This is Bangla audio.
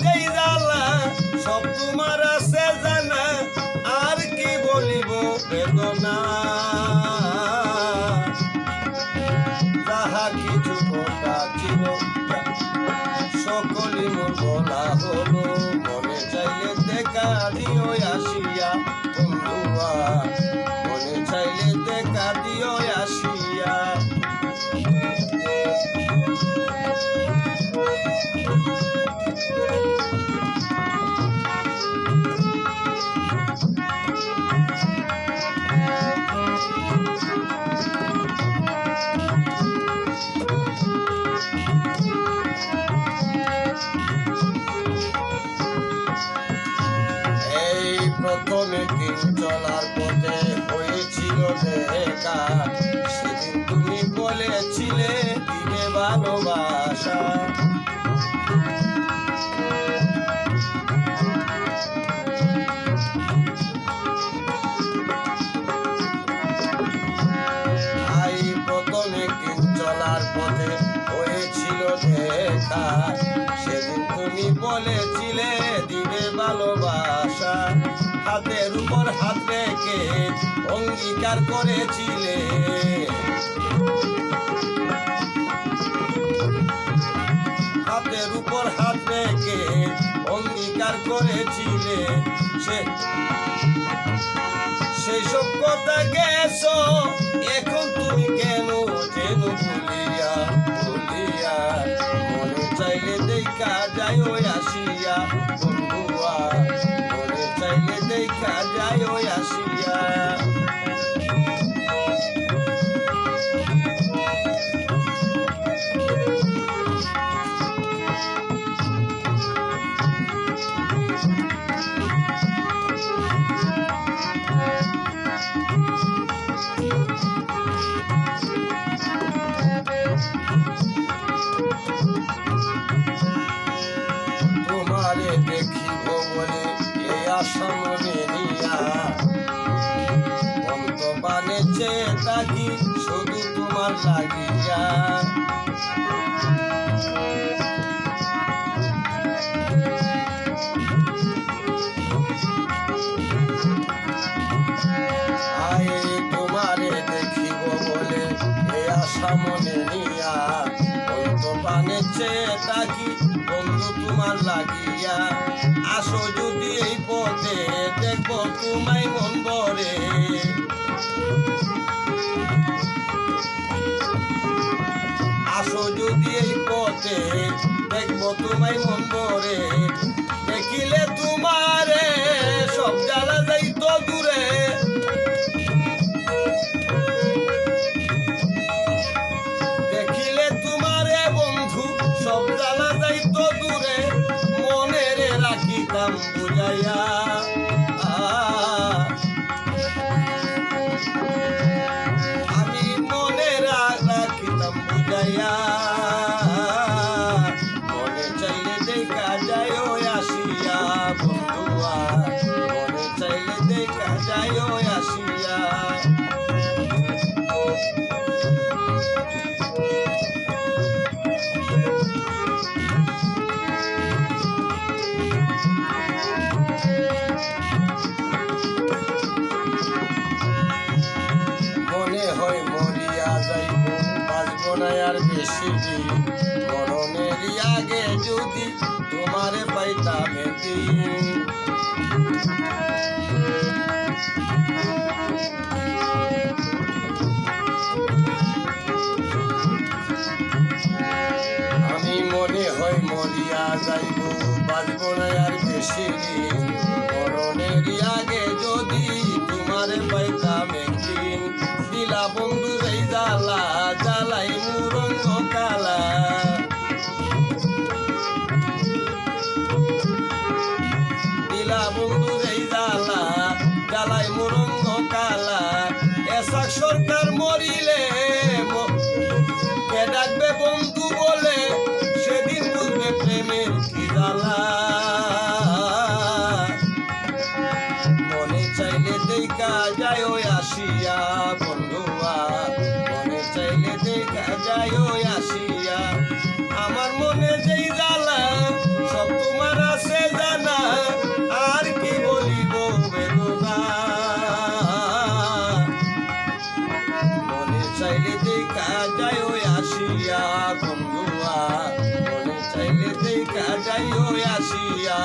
যেই জ্বালা সব তোমার আছে জানা, আর কি বলিব বেদনা। যাহা কিছু কথা ছিল সকলই মোর বলা হলো, মনে চাইলে দেখা দিও আসিয়া বন্ধুয়া, মনে চাইলে দেখা দিও আসিয়া। প্রথমে দিন চলার পথে হয়েছিল দেখা, সেদিন তুমি বলেছিলে দিবে ভালোবাসা। প্রথমে দিন চলার পথে হয়েছিল দেখা, সেদিন তুমি বলেছিলে দিবে ভালোবাসা। হাতের উপর হাত রেখে অঙ্গীকার করেছিলে, হাতের উপর হাত রেখে অঙ্গীকার করেছিলে। সেই সব কথা গেছো এখন তুমি কেন যেন ভুলিয়া ভুলিয়া, মনে চাইলে দেখা যায় ওই আসিয়া বন্ধুয়া, মনে চাইলে দেখা যায় ওই আসিয়া। তোমারে দেখিব বলে এই আশা মনে নিয়া, অন্তবানে চেয়ে থাকি শুধু তোমার লাগিয়া। তোমারে দেখিব বলে এই আশা মনে নিয়া, অন্তবানে চেয়ে থাকি বন্ধু তোমার লাগিয়া। আসো যদি এই পথে দেখব তোমায় মন ভরে, আসো যদি এই পথে দেখব তোমায় মন ভরে। দেখিলে তোমারে সব জ্বালা যাইতো দূরে, দেখিলে তোমারে বন্ধু সব জ্বালা যাইতো দূরে, মনের রাখিতাম বুঝাইয়া। আমি মনে রাখিতাম বুঝাইয়া, মনে চাইলে দেখা যায় ওই আসিয়া বন্ধুয়া, মনে চাইলে দেখা যায় ওই আসিয়া। আর বেশি দিন মরণের আগে যদি তোমারে পাইতাম একদিন, আমি মনে হয় মরিয়া যাইব, বাঁচব না আর বেশি দিন মরণের আগে যদি তোমারে পাইতাম একদিন। দিলা বন্ধু এই জ্বালা জ্বালাই মুরঙ্গ কালা, দিলা বন্ধু এই জ্বালা জ্বালাই মুরঙ্গ কালা। এসাক সরকার মরিলে কে ডাকবে বন্ধু বলে, সেদিন বুঝবে প্রেমের কি জ্বালা। আসিয়া বন্ধুয়া মনে চাইলে দেখা যাইও আসিয়া